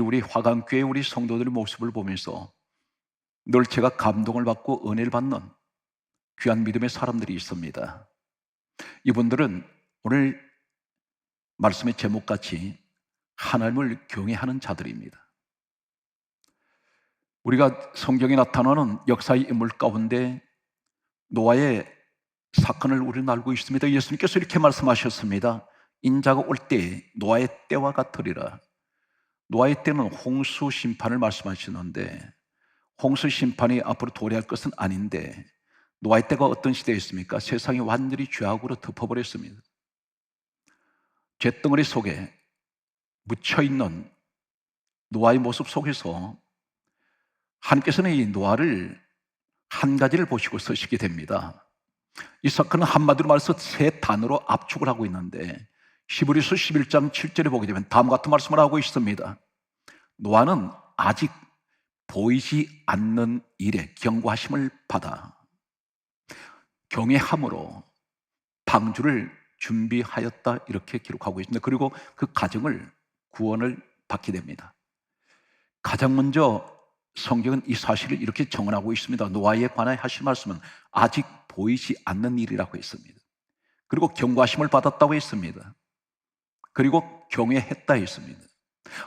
그리고 우리 화강교회 우리 성도들의 모습을 보면서 늘 제가 감동을 받고 은혜를 받는 귀한 믿음의 사람들이 있습니다. 이분들은 오늘 말씀의 제목같이 하나님을 경외하는 자들입니다. 우리가 성경에 나타나는 역사의 인물 가운데 노아의 사건을 우리는 알고 있습니다. 예수님께서 이렇게 말씀하셨습니다. 인자가 올 때 노아의 때와 같으리라. 노아의 때는 홍수 심판을 말씀하시는데 홍수 심판이 앞으로 도래할 것은 아닌데 노아의 때가 어떤 시대였습니까? 세상이 완전히 죄악으로 덮어버렸습니다. 잿덩어리 속에 묻혀있는 노아의 모습 속에서 하나님께서는 이 노아를 한 가지를 보시고 서시게 됩니다. 이 사건은 한마디로 말해서 세 단어로 압축을 하고 있는데 히브리서 11장 7절에 보게 되면 다음과 같은 말씀을 하고 있습니다. 노아는 아직 보이지 않는 일에 경고하심을 받아 경외함으로 방주를 준비하였다, 이렇게 기록하고 있습니다. 그리고 그 가정을 구원을 받게 됩니다. 가장 먼저 성경은 이 사실을 이렇게 정언하고 있습니다. 노아에 관하여 하실 말씀은 아직 보이지 않는 일이라고 했습니다. 그리고 경고하심을 받았다고 했습니다. 그리고 경외했다 했습니다.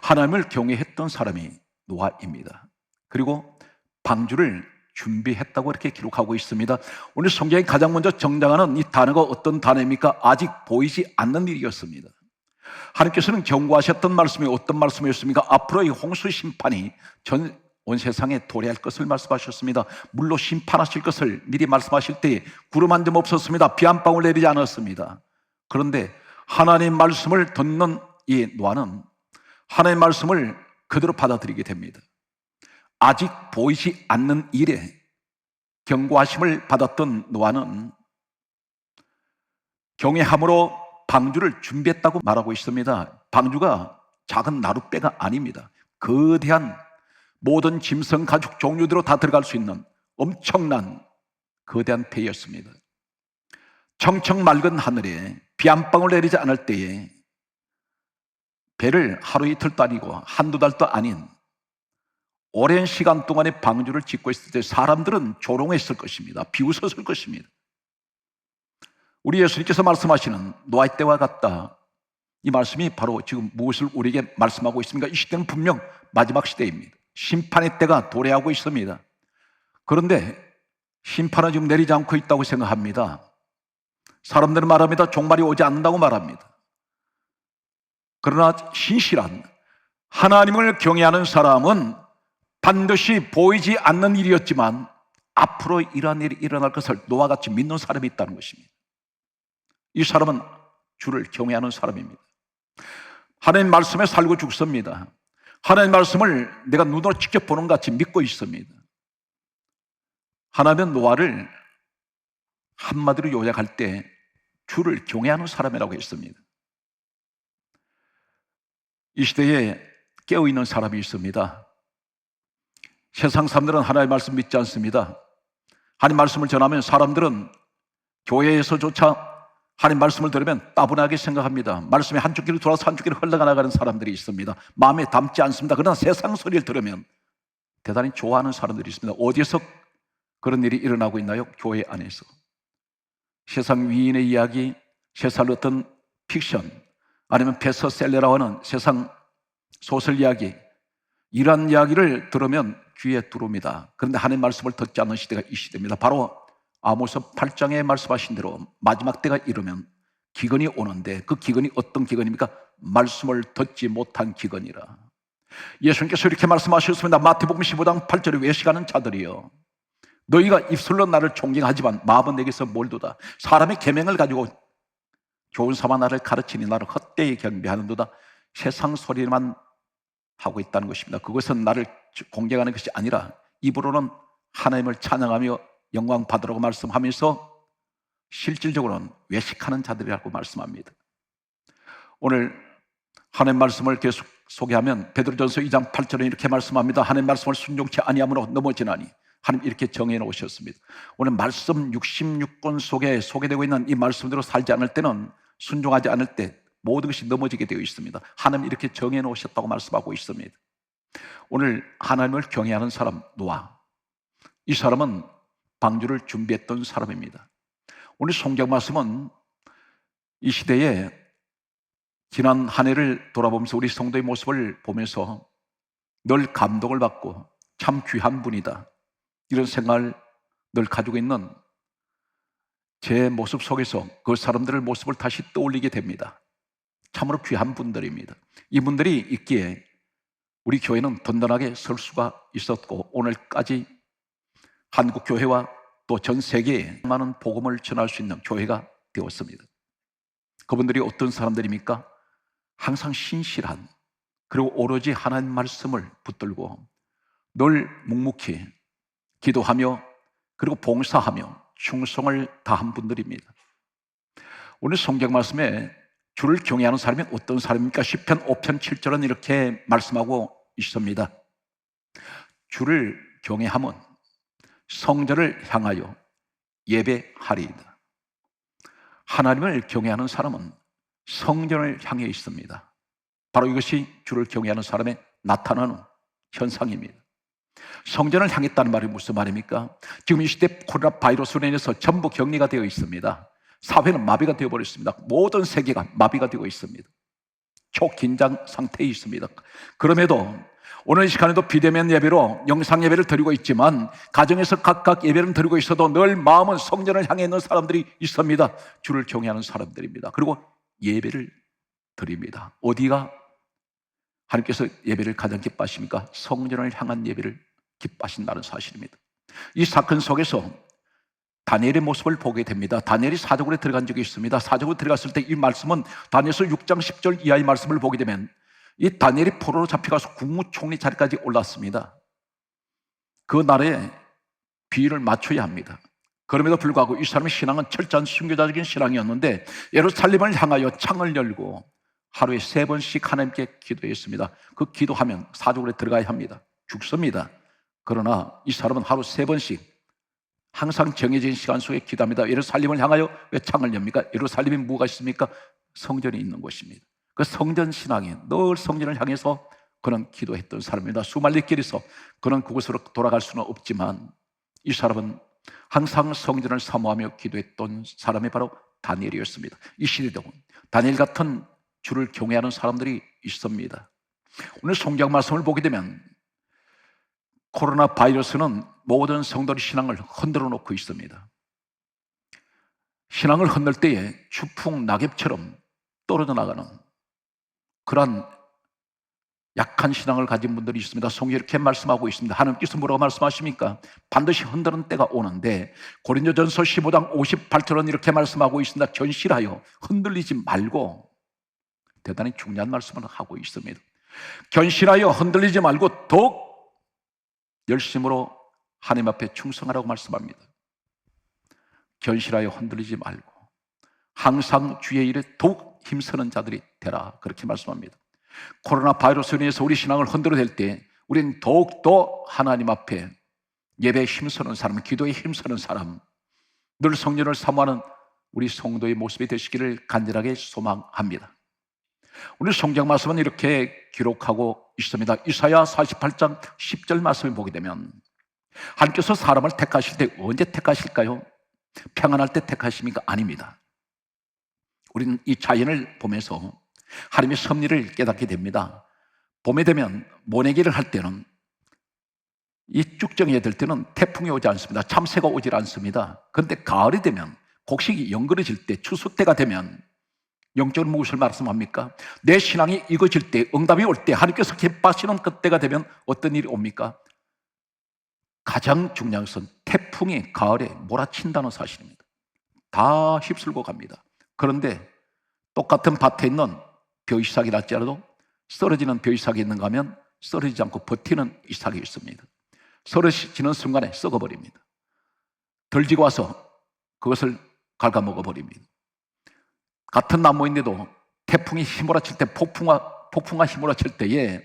하나님을 경외했던 사람이 노아입니다. 그리고 방주를 준비했다고 이렇게 기록하고 있습니다. 오늘 성경이 가장 먼저 정당하는 이 단어가 어떤 단어입니까? 아직 보이지 않는 일이었습니다. 하나님께서는 경고하셨던 말씀이 어떤 말씀이었습니까? 앞으로 이 홍수 심판이 온 세상에 도래할 것을 말씀하셨습니다. 물로 심판하실 것을 미리 말씀하실 때 구름 한 점 없었습니다. 비 한 방울 내리지 않았습니다. 그런데 하나님 말씀을 듣는 이 노아는 하나님 말씀을 그대로 받아들이게 됩니다. 아직 보이지 않는 일에 경고하심을 받았던 노아는 경외함으로 방주를 준비했다고 말하고 있습니다. 방주가 작은 나룻배가 아닙니다. 거대한 모든 짐승 가축 종류대로 다 들어갈 수 있는 엄청난 거대한 배였습니다. 청청 맑은 하늘에 비 한 방울 내리지 않을 때에 배를 하루 이틀도 아니고 한두 달도 아닌 오랜 시간 동안에 방주를 짓고 있을 때 사람들은 조롱했을 것입니다. 비웃었을 것입니다. 우리 예수님께서 말씀하시는 노아의 때와 같다, 이 말씀이 바로 지금 무엇을 우리에게 말씀하고 있습니까? 이 시대는 분명 마지막 시대입니다. 심판의 때가 도래하고 있습니다. 그런데 심판은 지금 내리지 않고 있다고 생각합니다. 사람들은 말합니다. 종말이 오지 않는다고 말합니다. 그러나 신실한 하나님을 경외하는 사람은 반드시 보이지 않는 일이었지만 앞으로 이러한 일이 일어날 것을 노아같이 믿는 사람이 있다는 것입니다. 이 사람은 주를 경외하는 사람입니다. 하나님 말씀에 살고 죽습니다. 하나님 말씀을 내가 눈으로 직접 보는 것 같이 믿고 있습니다. 하나님은 노아를 한마디로 요약할 때 주를 경외하는 사람이라고 했습니다. 이 시대에 깨어있는 사람이 있습니다. 세상 사람들은 하나님의 말씀 믿지 않습니다. 하나님 말씀을 전하면 사람들은 교회에서조차 하나님 말씀을 들으면 따분하게 생각합니다. 말씀이 한쪽 길로 돌아서 한쪽 길로 흘러가는 사람들이 있습니다. 마음에 담지 않습니다. 그러나 세상 소리를 들으면 대단히 좋아하는 사람들이 있습니다. 어디에서 그런 일이 일어나고 있나요? 교회 안에서. 세상 위인의 이야기, 세상 어떤 픽션, 아니면 베스트셀러라고 하는 세상 소설 이야기, 이러한 이야기를 들으면 귀에 들어옵니다. 그런데 하나님의 말씀을 듣지 않는 시대가 이 시대입니다. 바로 아모스 8장에 말씀하신 대로 마지막 때가 이르면 기근이 오는데 그 기근이 어떤 기근입니까? 말씀을 듣지 못한 기근이라. 예수님께서 이렇게 말씀하셨습니다. 마태복음 15장 8절에 외식하는 자들이여, 너희가 입술로 나를 존경하지만 마음은 내게서 멀도다. 사람의 계명을 가지고 좋은 사마 나를 가르치니 나를 헛되이 경배하는도다. 세상 소리만 하고 있다는 것입니다. 그것은 나를 공경하는 것이 아니라 입으로는 하나님을 찬양하며 영광 받으라고 말씀하면서 실질적으로는 외식하는 자들이라고 말씀합니다. 오늘 하나님 말씀을 계속 소개하면 베드로전서 2장 8절에 이렇게 말씀합니다. 하나님 말씀을 순종치 아니함으로 넘어지나니, 하나님 이렇게 정해 놓으셨습니다. 오늘 말씀 66권 속에 소개되고 있는 이 말씀대로 살지 않을 때는, 순종하지 않을 때 모든 것이 넘어지게 되어 있습니다. 하나님 이렇게 정해 놓으셨다고 말씀하고 있습니다. 오늘 하나님을 경외하는 사람 노아, 이 사람은 방주를 준비했던 사람입니다. 오늘 성경 말씀은 이 시대에 지난 한 해를 돌아보면서 우리 성도의 모습을 보면서 늘 감동을 받고 참 귀한 분이다, 이런 생각을 늘 가지고 있는 제 모습 속에서 그 사람들의 모습을 다시 떠올리게 됩니다. 참으로 귀한 분들입니다. 이분들이 있기에 우리 교회는 든든하게 설 수가 있었고 오늘까지 한국 교회와 또 전 세계에 많은 복음을 전할 수 있는 교회가 되었습니다. 그분들이 어떤 사람들입니까? 항상 신실한, 그리고 오로지 하나님 말씀을 붙들고 늘 묵묵히 기도하며 그리고 봉사하며 충성을 다한 분들입니다. 오늘 성경 말씀에 주를 경외하는 사람이 어떤 사람입니까? 시편 5편 7절은 이렇게 말씀하고 있습니다. 주를 경외함은 성전을 향하여 예배하리이다. 하나님을 경외하는 사람은 성전을 향해 있습니다. 바로 이것이 주를 경외하는 사람의 나타나는 현상입니다. 성전을 향했다는 말이 무슨 말입니까? 지금 이 시대 코로나 바이러스로 인해서 전부 격리가 되어 있습니다. 사회는 마비가 되어버렸습니다. 모든 세계가 마비가 되고 있습니다. 초긴장 상태에 있습니다. 그럼에도 오늘 이 시간에도 비대면 예배로 영상 예배를 드리고 있지만 가정에서 각각 예배를 드리고 있어도 늘 마음은 성전을 향해 있는 사람들이 있습니다. 주를 경외하는 사람들입니다. 그리고 예배를 드립니다. 어디가 하나님께서 예배를 가장 기뻐하십니까? 성전을 향한 예배를 기뻐하신다는 사실입니다. 이 사건 속에서 다니엘의 모습을 보게 됩니다. 다니엘이 사족으로 들어간 적이 있습니다. 사족으로 들어갔을 때 이 말씀은 다니엘서 6장 10절 이하의 말씀을 보게 되면 이 다니엘이 포로로 잡혀가서 국무총리 자리까지 올랐습니다. 그 나라에 비위를 맞춰야 합니다. 그럼에도 불구하고 이 사람의 신앙은 철저한 순교자적인 신앙이었는데 예루살렘을 향하여 창을 열고 하루에 3번씩 하나님께 기도했습니다. 그 기도하면 사족으로 들어가야 합니다. 죽습니다. 그러나 이 사람은 하루 3번씩 항상 정해진 시간 속에 기도합니다. 예루살렘을 향하여 왜 창을 엽니까? 예루살렘에 뭐가 있습니까? 성전이 있는 곳입니다. 그 성전 신앙에 늘 성전을 향해서 그런 기도했던 사람입니다. 수말리길에서 그런 그곳으로 돌아갈 수는 없지만 이 사람은 항상 성전을 사모하며 기도했던 사람이 바로 다니엘이었습니다. 이 시대도 다니엘 같은 주를 경외하는 사람들이 있습니다. 오늘 성경 말씀을 보게 되면 코로나 바이러스는 모든 성도의 신앙을 흔들어 놓고 있습니다. 신앙을 흔들 때에 추풍 낙엽처럼 떨어져 나가는 그러한 약한 신앙을 가진 분들이 있습니다. 성경이 이렇게 말씀하고 있습니다. 하나님께서 뭐라고 말씀하십니까? 반드시 흔드는 때가 오는데 고린도전서 15장 58절은 이렇게 말씀하고 있습니다. 견실하여 흔들리지 말고, 대단히 중요한 말씀을 하고 있습니다. 견실하여 흔들리지 말고 더욱 열심으로 하나님 앞에 충성하라고 말씀합니다. 견실하여 흔들리지 말고 항상 주의 일에 더욱 힘쓰는 자들이 되라, 그렇게 말씀합니다. 코로나 바이러스로 인해서 우리 신앙을 흔들어댈 때 우리는 더욱더 하나님 앞에 예배에 힘쓰는 사람, 기도에 힘쓰는 사람, 늘 성전을 사모하는 우리 성도의 모습이 되시기를 간절하게 소망합니다. 오늘 성경 말씀은 이렇게 기록하고 있습니다. 이사야 48장 10절 말씀을 보게 되면 하나님께서 사람을 택하실 때 언제 택하실까요? 평안할 때 택하십니까? 아닙니다. 우리는 이 자연을 보면서 하나님의 섭리를 깨닫게 됩니다. 봄에 되면 모내기를 할 때는, 이 쭉정이에 될 때는 태풍이 오지 않습니다. 참새가 오질 않습니다. 그런데 가을이 되면, 곡식이 연그러질 때, 추수 때가 되면 영적으로 무엇을 말씀합니까? 내 신앙이 익어질 때, 응답이 올 때, 하나님께서 기뻐하시는 그때가 되면 어떤 일이 옵니까? 가장 중요한 것은 태풍이 가을에 몰아친다는 사실입니다. 다 휩쓸고 갑니다. 그런데 똑같은 밭에 있는 벼이삭이 날지라도 쓰러지는 벼이삭이 있는가 하면 쓰러지지 않고 버티는 이삭이 있습니다. 쓰러지는 순간에 썩어버립니다. 덜지고 와서 그것을 갉아먹어버립니다. 같은 나무인데도 태풍이 휘몰아칠 때, 폭풍과 휘몰아칠 때에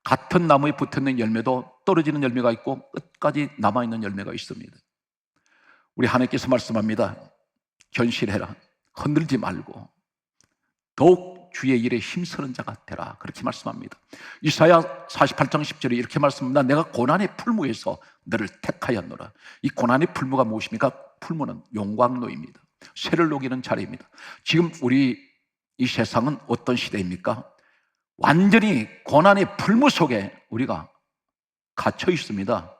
같은 나무에 붙어있는 열매도 떨어지는 열매가 있고 끝까지 남아있는 열매가 있습니다. 우리 하나님께서 말씀합니다. 견실해라, 흔들지 말고 더욱 주의 일에 힘쓰는 자가 되라. 그렇게 말씀합니다. 이사야 48장 10절에 이렇게 말씀합니다. 내가 고난의 풀무에서 너를 택하였노라. 이 고난의 풀무가 무엇입니까? 풀무는 용광로입니다. 쇠를 녹이는 자리입니다. 지금 우리 이 세상은 어떤 시대입니까? 완전히 고난의 풀무 속에 우리가 갇혀 있습니다.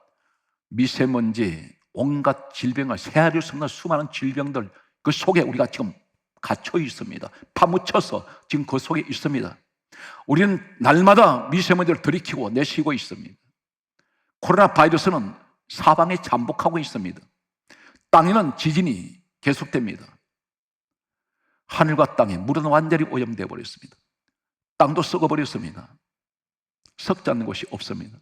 미세먼지, 온갖 질병을 헤아릴 수 없는 수많은 질병들, 그 속에 우리가 지금 갇혀 있습니다. 파묻혀서 지금 그 속에 있습니다. 우리는 날마다 미세먼지를 들이키고 내쉬고 있습니다. 코로나 바이러스는 사방에 잠복하고 있습니다. 땅에는 지진이 계속됩니다. 하늘과 땅에 물은 완전히 오염되어 버렸습니다. 땅도 썩어버렸습니다. 썩지 않는 곳이 없습니다.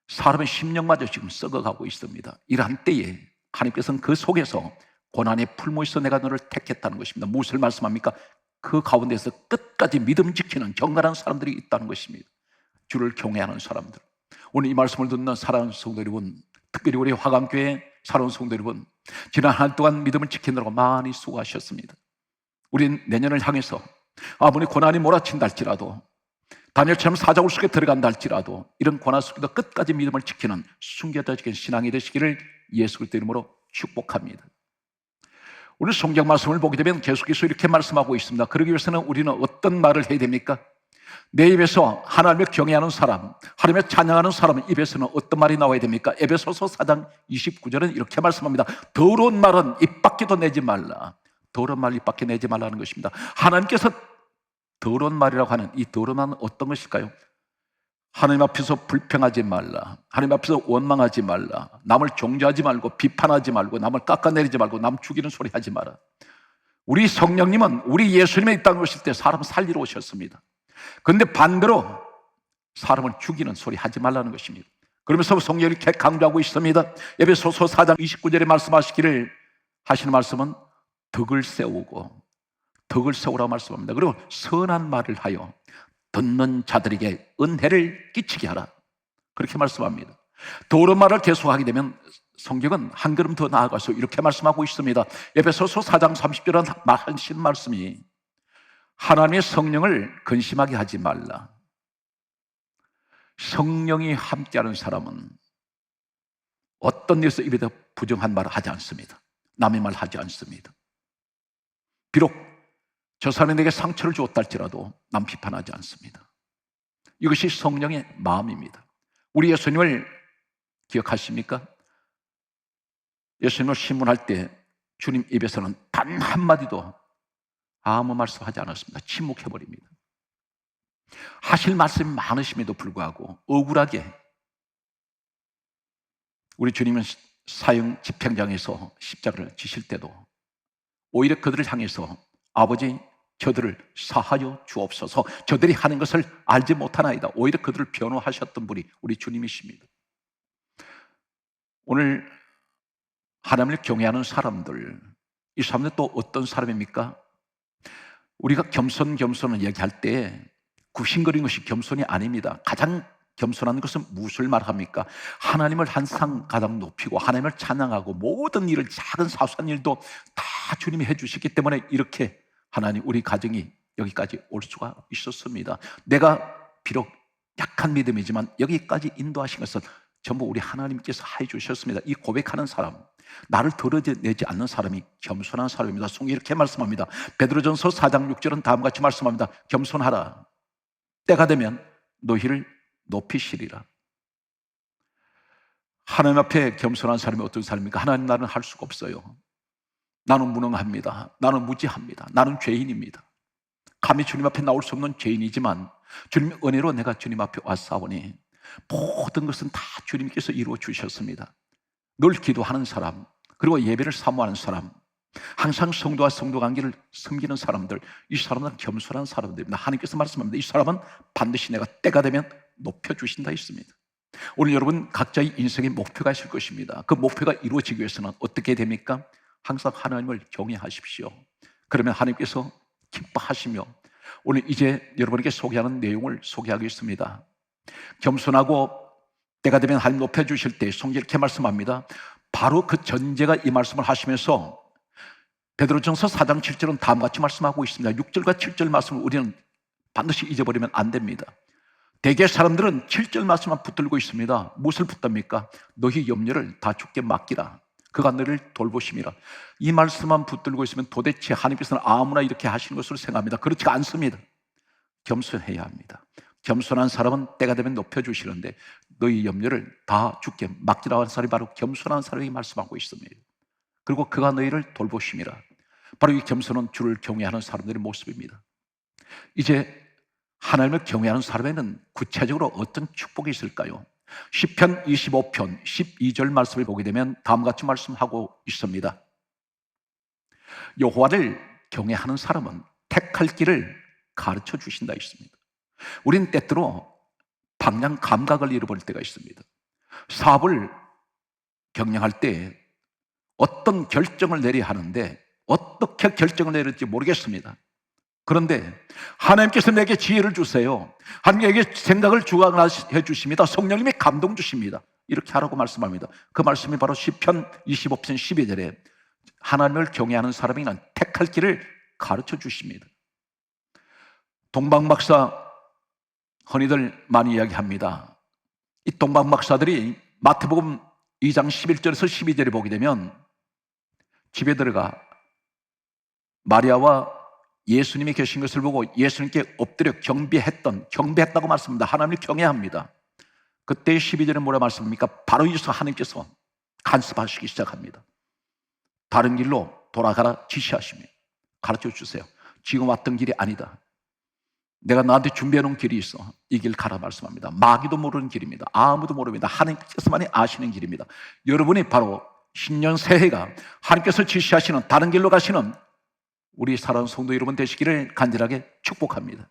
사람의 심령마저 지금 썩어가고 있습니다. 이러한 때에 하나님께서는 그 속에서 고난의 풀무에서 내가 너를 택했다는 것입니다. 무엇을 말씀합니까? 그 가운데서 끝까지 믿음 지키는 경건한 사람들이 있다는 것입니다. 주를 경외하는 사람들. 오늘 이 말씀을 듣는 사랑하는 성도 여러분, 특별히 우리 화강교회 사랑하는 성도 여러분, 지난 한 해 동안 믿음을 지키느라고 많이 수고하셨습니다. 우린 내년을 향해서 아무리 고난이 몰아친다 할지라도, 다니엘처럼 사자굴 속에 들어간다 할지라도 이런 고난 속에도 끝까지 믿음을 지키는 숨겨진 신앙이 되시기를 예수 그리스도 이름으로 축복합니다. 오늘 성경 말씀을 보게 되면 계속해서 이렇게 말씀하고 있습니다. 그러기 위해서는 우리는 어떤 말을 해야 됩니까? 내 입에서 하나님을 경외하는 사람, 하나님을 찬양하는 사람 입에서는 어떤 말이 나와야 됩니까? 에베소서 4장 29절은 이렇게 말씀합니다. 더러운 말은 입 밖에도 내지 말라. 더러운 말 입 밖에 내지 말라는 것입니다. 하나님께서 더러운 말이라고 하는 이 더러운 말은 어떤 것일까요? 하나님 앞에서 불평하지 말라, 하나님 앞에서 원망하지 말라, 남을 정죄하지 말고 비판하지 말고 남을 깎아내리지 말고 남 죽이는 소리 하지 마라. 우리 성령님은 우리 예수님의 이 땅에 오실 때 사람을 살리러 오셨습니다. 그런데 반대로 사람을 죽이는 소리 하지 말라는 것입니다. 그러면서 성령이 이렇게 강조하고 있습니다. 에베소서 4장 29절에 말씀하시기를 하시는 말씀은 덕을 세우라고 말씀합니다. 그리고 선한 말을 하여 듣는 자들에게 은혜를 끼치게 하라. 그렇게 말씀합니다. 더러운 말을 계속하게 되면 성경은 한 걸음 더 나아가서 이렇게 말씀하고 있습니다. 에베소서 4장 30절은 하신 말씀이 하나님의 성령을 근심하게 하지 말라. 성령이 함께하는 사람은 어떤 일에서 입에다 부정한 말을 하지 않습니다. 남의 말 하지 않습니다. 비록 저 사람이 내게 상처를 주었다 할지라도 남 비판하지 않습니다. 이것이 성령의 마음입니다. 우리 예수님을 기억하십니까? 예수님을 신문할 때 주님 입에서는 단 한마디도 아무 말씀하지 않았습니다. 침묵해버립니다. 하실 말씀이 많으심에도 불구하고 억울하게 우리 주님은 사형 집행장에서 십자가를 지실 때도 오히려 그들을 향해서 아버지 저들을 사하여 주옵소서, 저들이 하는 것을 알지 못하나이다. 오히려 그들을 변호하셨던 분이 우리 주님이십니다. 오늘 하나님을 경외하는 사람들, 이 사람들 또 어떤 사람입니까? 우리가 겸손을 얘기할 때 굽신거리는 것이 겸손이 아닙니다. 가장 겸손한 것은 무엇을 말합니까? 하나님을 항상 가장 높이고 하나님을 찬양하고 모든 일을, 작은 사소한 일도 다 주님이 해주시기 때문에 이렇게 하나님 우리 가정이 여기까지 올 수가 있었습니다. 내가 비록 약한 믿음이지만 여기까지 인도하신 것은 전부 우리 하나님께서 해주셨습니다. 이 고백하는 사람, 나를 드러내지 않는 사람이 겸손한 사람입니다. 성경이 이렇게 말씀합니다. 베드로전서 4장 6절은 다음과 같이 말씀합니다. 겸손하라. 때가 되면 너희를 높이시리라. 하나님 앞에 겸손한 사람이 어떤 사람입니까? 하나님, 나는 할 수가 없어요. 나는 무능합니다. 나는 무지합니다. 나는 죄인입니다. 감히 주님 앞에 나올 수 없는 죄인이지만 주님의 은혜로 내가 주님 앞에 왔사오니 모든 것은 다 주님께서 이루어 주셨습니다. 늘 기도하는 사람, 그리고 예배를 사모하는 사람, 항상 성도와 성도 관계를 섬기는 사람들, 이 사람은 겸손한 사람들입니다. 하나님께서 말씀합니다. 이 사람은 반드시 내가 때가 되면 높여주신다 했습니다. 오늘 여러분 각자의 인생의 목표가 있을 것입니다. 그 목표가 이루어지기 위해서는 어떻게 됩니까? 항상 하나님을 경외하십시오. 그러면 하나님께서 기뻐하시며, 오늘 이제 여러분에게 소개하는 내용을 소개하겠습니다. 겸손하고 때가 되면 하나님 높여주실 때 성경이 이렇게 말씀합니다. 바로 그 전제가 이 말씀을 하시면서 베드로전서 4장 7절은 다음과 같이 말씀하고 있습니다. 6절과 7절 말씀을 우리는 반드시 잊어버리면 안 됩니다. 대개 사람들은 7절 말씀만 붙들고 있습니다. 무엇을 붙듭니까? 너희 염려를 다 주께 맡기라. 그가 너를 돌보심이라. 이 말씀만 붙들고 있으면 도대체 하나님께서는 아무나 이렇게 하시는 것으로 생각합니다. 그렇지가 않습니다. 겸손해야 합니다. 겸손한 사람은 때가 되면 높여주시는데 너희 염려를 다 주께 맡기라 하는 사람이 바로 겸손한 사람이 말씀하고 있습니다. 그리고 그가 너희를 돌보심이라. 바로 이 겸손은 주를 경외하는 사람들의 모습입니다. 이제 하나님을 경외하는 사람에는 구체적으로 어떤 축복이 있을까요? 시편 25편 12절 말씀을 보게 되면 다음과 같이 말씀하고 있습니다. 여호와를 경외하는 사람은 택할 길을 가르쳐 주신다 있습니다. 우린 때때로 방향 감각을 잃어버릴 때가 있습니다. 사업을 경영할 때 어떤 결정을 내려야 하는데 어떻게 결정을 내릴지 모르겠습니다. 그런데 하나님께서 내게 지혜를 주세요. 하나님에게 생각을 주관해 주십니다. 성령님이 감동 주십니다. 이렇게 하라고 말씀합니다. 그 말씀이 바로 시편 25편 12절에 하나님을 경외하는 사람에게는 택할 길을 가르쳐 주십니다. 동방박사 흔히들 많이 이야기합니다. 이 동방박사들이 마태복음 2장 11절에서 12절에 보게 되면 집에 들어가 마리아와 예수님이 계신 것을 보고 예수님께 엎드려 경배했다고 말씀합니다. 하나님을 경외합니다. 그때 12절에 뭐라 말씀합니까? 바로 이어서 하나님께서 간섭하시기 시작합니다. 다른 길로 돌아가라 지시하십니다. 가르쳐 주세요. 지금 왔던 길이 아니다. 내가 너한테 준비해 놓은 길이 있어. 이 길 가라 말씀합니다. 마귀도 모르는 길입니다. 아무도 모릅니다. 하나님께서만이 아시는 길입니다. 여러분이 바로 신년 새해가 하나님께서 지시하시는 다른 길로 가시는 우리 사랑하는 성도 여러분 되시기를 간절하게 축복합니다.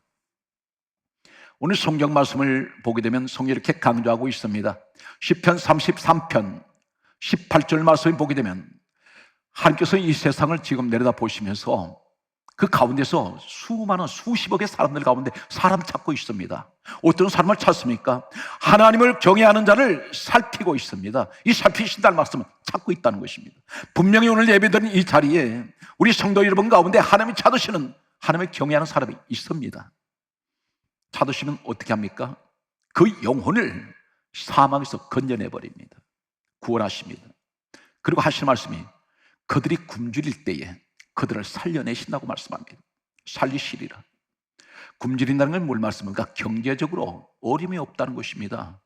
오늘 성경 말씀을 보게 되면 성경이 이렇게 강조하고 있습니다. 시편 33편 18절 말씀을 보게 되면 하나님께서 이 세상을 지금 내려다 보시면서 그 가운데서 수많은 수십억의 사람들 가운데 사람 찾고 있습니다. 어떤 사람을 찾습니까? 하나님을 경외하는 자를 살피고 있습니다. 이 살피신다는 말씀은 찾고 있다는 것입니다. 분명히 오늘 예배드린 이 자리에 우리 성도 여러분 가운데 하나님이 찾으시는, 하나님을 경외하는 사람이 있습니다. 찾으시면 어떻게 합니까? 그 영혼을 사망에서 건져내버립니다. 구원하십니다. 그리고 하시는 말씀이 그들이 굶주릴 때에 그들을 살려내신다고 말씀합니다. 살리시리라. 굶주린다는 건 뭘 말씀입니까? 경제적으로 어려움이 없다는 것입니다.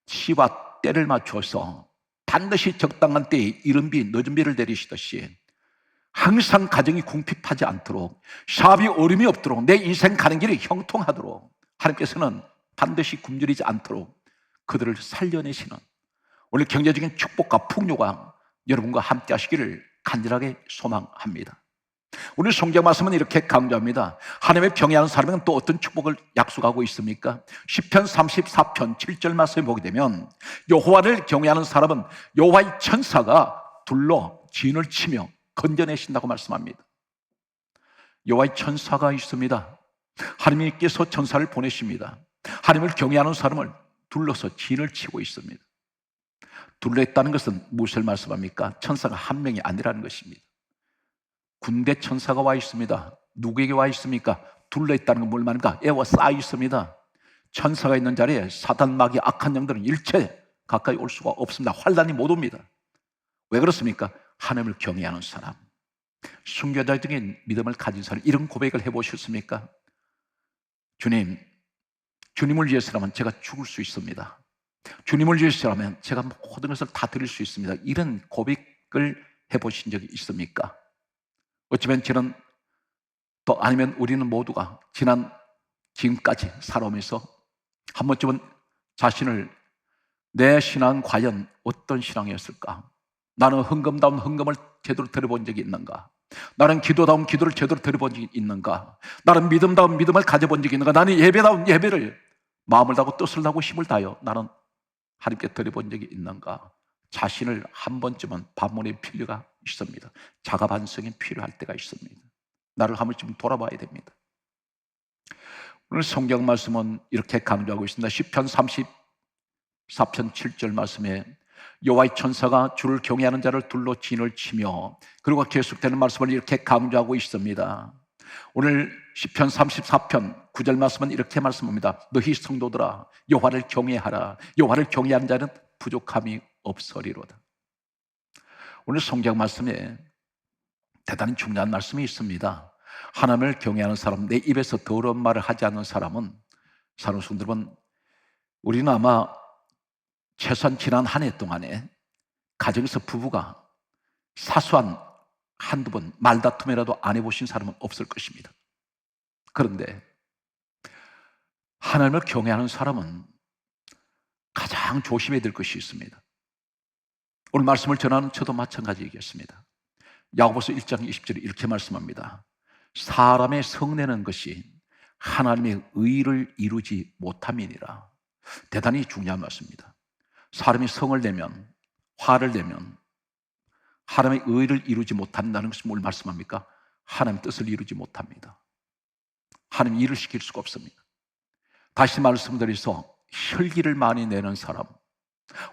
시와 때를 맞춰서 반드시 적당한 때에 이른 비 늦은 비를 내리시듯이 항상 가정이 궁핍하지 않도록, 사업이 어려움이 없도록, 내 인생 가는 길이 형통하도록 하나님께서는 반드시 굶주리지 않도록 그들을 살려내시는 오늘 경제적인 축복과 풍요가 여러분과 함께 하시기를 간절하게 소망합니다. 오늘 성경 말씀은 이렇게 강조합니다. 하나님의 경외하는 사람은 또 어떤 축복을 약속하고 있습니까? 시편 34편 7절 말씀을 보게 되면 여호와를 경외하는 사람은 여호와의 천사가 둘러 진을 치며 건져내신다고 말씀합니다. 여호와의 천사가 있습니다. 하나님께서 천사를 보내십니다. 하나님을 경외하는 사람을 둘러서 진을 치고 있습니다. 둘러있다는 것은 무엇을 말씀합니까? 천사가 한 명이 아니라는 것입니다. 군대 천사가 와 있습니다. 누구에게 와 있습니까? 둘러있다는 건 뭘 말입니까? 에워싸여 있습니다. 천사가 있는 자리에 사단, 마귀, 악한 영들은 일체 가까이 올 수가 없습니다. 환란이 못 옵니다. 왜 그렇습니까? 하나님을 경외하는 사람, 순교자적인 믿음을 가진 사람, 이런 고백을 해보셨습니까? 주님, 주님을 위해서라면 제가 죽을 수 있습니다. 주님을 위해서라면 제가 모든 것을 다 드릴 수 있습니다. 이런 고백을 해보신 적이 있습니까? 어쩌면 저는 또 아니면 우리는 모두가 지금까지 살아오면서 한 번쯤은 자신을 내 신앙은 과연 어떤 신앙이었을까? 나는 헌금다운 헌금을 제대로 드려본 적이 있는가? 나는 기도다운 기도를 제대로 드려본 적이 있는가? 나는 믿음다운 믿음을 가져본 적이 있는가? 나는 예배다운 예배를 마음을 다하고 뜻을 다하고 힘을 다하여 나는 하나님께 드려본 적이 있는가? 자신을 한 번쯤은 반문할 필요가 있습니다. 자가 반성이 필요할 때가 있습니다. 나를 한 번쯤 돌아봐야 됩니다. 오늘 성경 말씀은 이렇게 강조하고 있습니다. 시편 34편 7절 말씀에 여호와의 천사가 주를 경외하는 자를 둘러 진을 치며, 그리고 계속되는 말씀을 이렇게 강조하고 있습니다. 오늘 시편 34편 9절 말씀은 이렇게 말씀합니다. 너희 성도들아 여호와를 경외하라. 여호와를 경외하는 자는 부족함이 없으리로다. 오늘 성경 말씀에 대단히 중요한 말씀이 있습니다. 하나님을 경외하는 사람, 내 입에서 더러운 말을 하지 않는 사람은, 사랑하는 성도 여러분, 우리는 아마 최소한 지난 한 해 동안에 가정에서 부부가 사소한 한두 번 말다툼이라도 안 해보신 사람은 없을 것입니다. 그런데 하나님을 경외하는 사람은 가장 조심해야 될 것이 있습니다. 오늘 말씀을 전하는 저도 마찬가지이겠습니다. 야고보서 1장 20절에 이렇게 말씀합니다. 사람의 성내는 것이 하나님의 의를 이루지 못함이니라. 대단히 중요한 말씀입니다. 사람이 성을 내면, 화를 내면 하나님의 의를 이루지 못한다는 것이 뭘 말씀합니까? 하나님의 뜻을 이루지 못합니다. 하나님 일을 시킬 수가 없습니다. 다시 말씀드려서 혈기를 많이 내는 사람,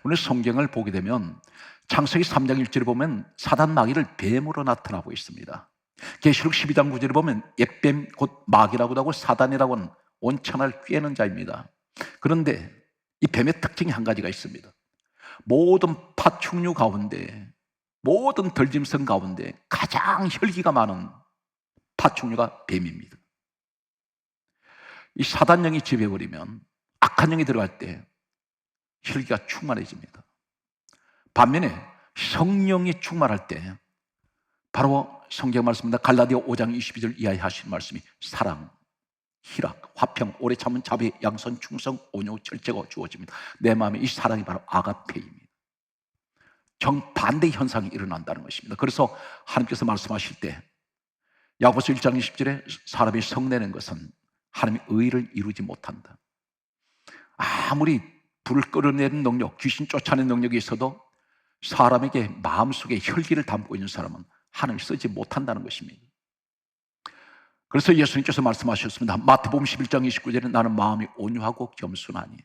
오늘 성경을 보게 되면 창세기 3장 1절에 보면 사단 마귀를 뱀으로 나타나고 있습니다. 계시록 12장 9절에 보면 옛뱀 곧 마귀라고도 하고 사단이라고 하는 온천을 꿰는 자입니다. 그런데 이 뱀의 특징이 한 가지가 있습니다. 모든 파충류 가운데, 모든 들짐승 가운데 가장 혈기가 많은 파충류가 뱀입니다. 이 사단령이 지배해버리면, 악한 영이 들어갈 때 혈기가 충만해집니다. 반면에 성령이 충만할 때 바로 성경 말씀입니다. 갈라디아 5장 22절 이하에 하신 말씀이 사랑, 희락, 화평, 오래 참은 자비, 양선, 충성, 온유, 절제가 주어집니다. 내 마음에 이 사랑이 바로 아가페입니다. 정반대 현상이 일어난다는 것입니다. 그래서 하나님께서 말씀하실 때 야고보서 1장 20절에 사람이 성내는 것은 하나님의 의를 이루지 못한다. 아무리 불을 끌어내는 능력, 귀신 쫓아내는 능력이 있어도 사람에게 마음속에 혈기를 담고 있는 사람은 하나님을 쓰지 못한다는 것입니다. 그래서 예수님께서 말씀하셨습니다. 마태복음 11장 29절에 나는 마음이 온유하고 겸손하니.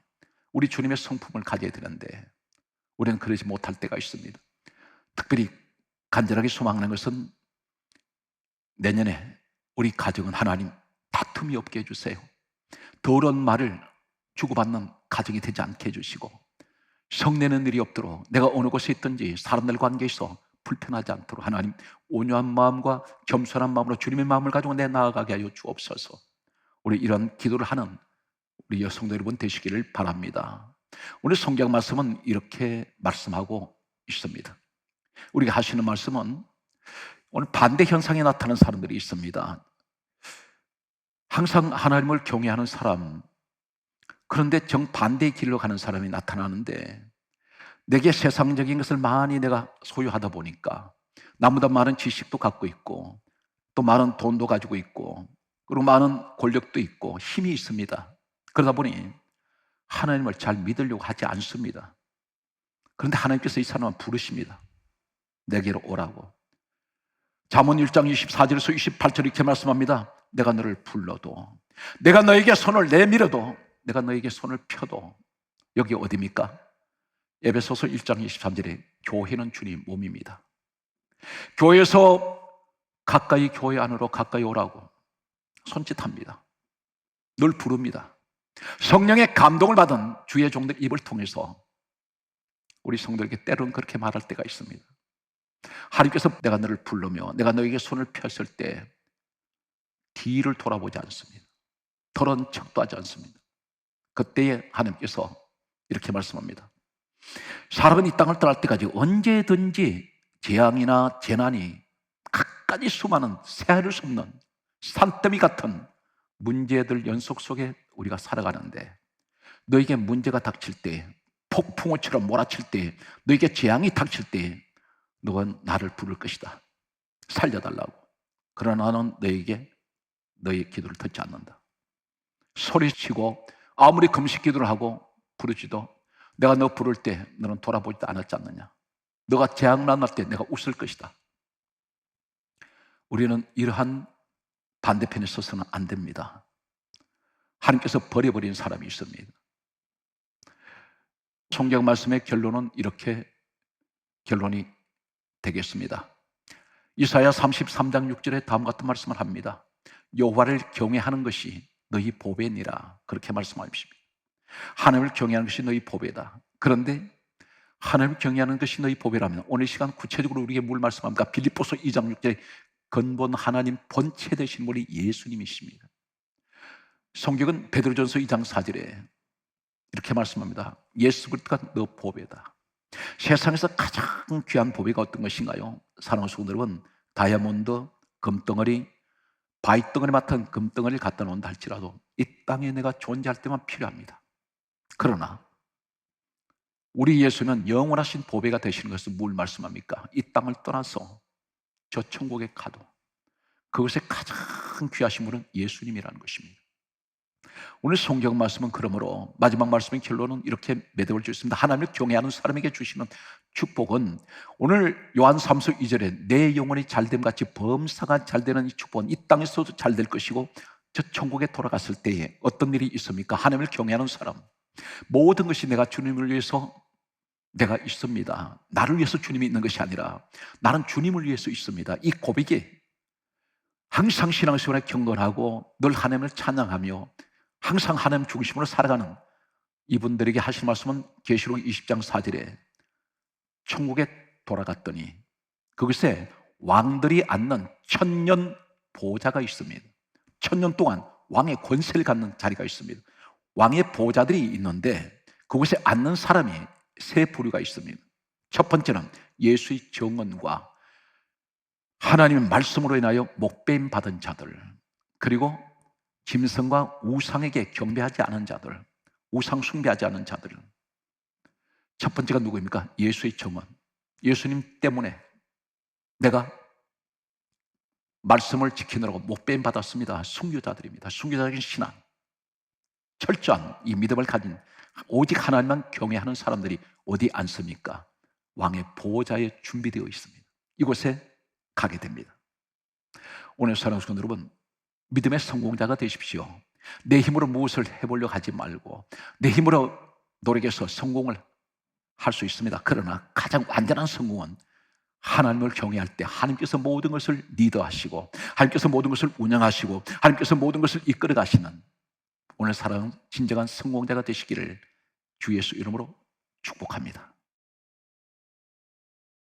우리 주님의 성품을 가져야 되는데 우리는 그러지 못할 때가 있습니다. 특별히 간절하게 소망하는 것은 내년에 우리 가정은 하나님 다툼이 없게 해주세요. 더러운 말을 주고받는 가정이 되지 않게 해주시고, 성내는 일이 없도록 내가 어느 곳에 있든지 사람들 관계에서 불편하지 않도록 하나님 온유한 마음과 겸손한 마음으로 주님의 마음을 가지고 내 나아가게 하여 주옵소서. 우리 이런 기도를 하는 우리 여성들 여러분 되시기를 바랍니다. 오늘 성경 말씀은 이렇게 말씀하고 있습니다. 우리가 하시는 말씀은 오늘 반대 현상이 나타나는 사람들이 있습니다. 항상 하나님을 경외하는 사람, 그런데 정반대의 길로 가는 사람이 나타나는데, 내게 세상적인 것을 많이 내가 소유하다 보니까 나보다 많은 지식도 갖고 있고 또 많은 돈도 가지고 있고 그리고 많은 권력도 있고 힘이 있습니다. 그러다 보니 하나님을 잘 믿으려고 하지 않습니다. 그런데 하나님께서 이 사람을 부르십니다. 내게로 오라고. 잠언 1장 24절에서 28절 이렇게 말씀합니다. 내가 너를 불러도, 내가 너에게 손을 내밀어도, 내가 너에게 손을 펴도. 여기 어디입니까? 에베소서 1장 23절에 교회는 주님 몸입니다. 교회에서 가까이 교회 안으로 가까이 오라고 손짓합니다. 늘 부릅니다. 성령의 감동을 받은 주의 종들 입을 통해서 우리 성도에게 때로는 그렇게 말할 때가 있습니다. 하나님께서 내가 너를 부르며 내가 너에게 손을 폈을 때 뒤를 돌아보지 않습니다. 더러운 척도 하지 않습니다. 그때에 하나님께서 이렇게 말씀합니다. 사람은 이 땅을 떠날 때까지 언제든지 재앙이나 재난이 갖가지 수많은 새하를 솟는 산더미 같은 문제들 연속 속에 우리가 살아가는데, 너에게 문제가 닥칠 때, 폭풍우처럼 몰아칠 때, 너에게 재앙이 닥칠 때 너가 나를 부를 것이다. 살려달라고. 그러나 나는 너에게 너의 기도를 듣지 않는다. 소리치고 아무리 금식 기도를 하고 부르지도 내가 너 부를 때 너는 돌아보지도 않았지 않느냐. 너가 재앙 만날 때 내가 웃을 것이다. 우리는 이러한 반대편에 서서는 안 됩니다. 하나님께서 버려버린 사람이 있습니다. 성경 말씀의 결론은 이렇게 결론이 되겠습니다. 이사야 33장 6절에 다음 같은 말씀을 합니다. 여호와를 경외하는 것이 너희 보배니라. 그렇게 말씀하십니다. 하나님을 경외하는 것이 너희 보배다. 그런데 하나님을 경외하는 것이 너희 보배라면 오늘 이 시간 구체적으로 우리에게 뭘 말씀합니까? 빌립보서 2장 6절에 근본 하나님 본체 되신 분이 예수님이십니다. 성경은 베드로전서 2장 4절에 이렇게 말씀합니다. 예수 그리스도가 너 보배다. 세상에서 가장 귀한 보배가 어떤 것인가요? 사랑하는 성도 여러분, 다이아몬드, 금덩어리, 바위덩어리 같은 금덩어리를 갖다 놓는다 할지라도 이 땅에 내가 존재할 때만 필요합니다. 그러나 우리 예수는 영원하신 보배가 되시는 것을 뭘 말씀합니까? 이 땅을 떠나서 저 천국에 가도 그것에 가장 귀하신 분은 예수님이라는 것입니다. 오늘 성경 말씀은 그러므로 마지막 말씀의 결론은 이렇게 맺어볼 수 있습니다. 하나님을 경외하는 사람에게 주시는 축복은 오늘 요한 3서 2절에 내 영혼이 잘됨 같이 범사가 잘되는 이 축복은 이 땅에서도 잘 될 것이고 저 천국에 돌아갔을 때에 어떤 일이 있습니까? 하나님을 경외하는 사람, 모든 것이 내가 주님을 위해서 내가 있습니다. 나를 위해서 주님이 있는 것이 아니라 나는 주님을 위해서 있습니다. 이 고백이 항상 신앙생활에 경건하고 늘 하나님을 찬양하며 항상 하나님 중심으로 살아가는 이분들에게 하신 말씀은 계시록 20장 4절에 천국에 돌아갔더니 그곳에 왕들이 앉는 천년 보좌가 있습니다. 천년 동안 왕의 권세를 갖는 자리가 있습니다. 왕의 보좌들이 있는데 그곳에 앉는 사람이 세 부류가 있습니다. 첫 번째는 예수의 정언과 하나님의 말씀으로 인하여 목배임 받은 자들, 그리고 짐승과 우상에게 경배하지 않은 자들, 우상 숭배하지 않은 자들. 첫 번째가 누구입니까? 예수의 정언. 예수님 때문에 내가 말씀을 지키느라고 목배임 받았습니다. 순교자들입니다. 순교자적인 신앙, 철저한 이 믿음을 가진 오직 하나님만 경외하는 사람들이 어디 앉습니까? 왕의 보호자에 준비되어 있습니다. 이곳에 가게 됩니다. 오늘 사랑하는 성도 여러분, 믿음의 성공자가 되십시오. 내 힘으로 무엇을 해보려고 하지 말고 내 힘으로 노력해서 성공을 할 수 있습니다. 그러나 가장 완전한 성공은 하나님을 경외할 때 하나님께서 모든 것을 리더하시고 하나님께서 모든 것을 운영하시고 하나님께서 모든 것을 이끌어 가시는 오늘 사랑하는 진정한 성공자가 되시기를 주 예수 이름으로 축복합니다.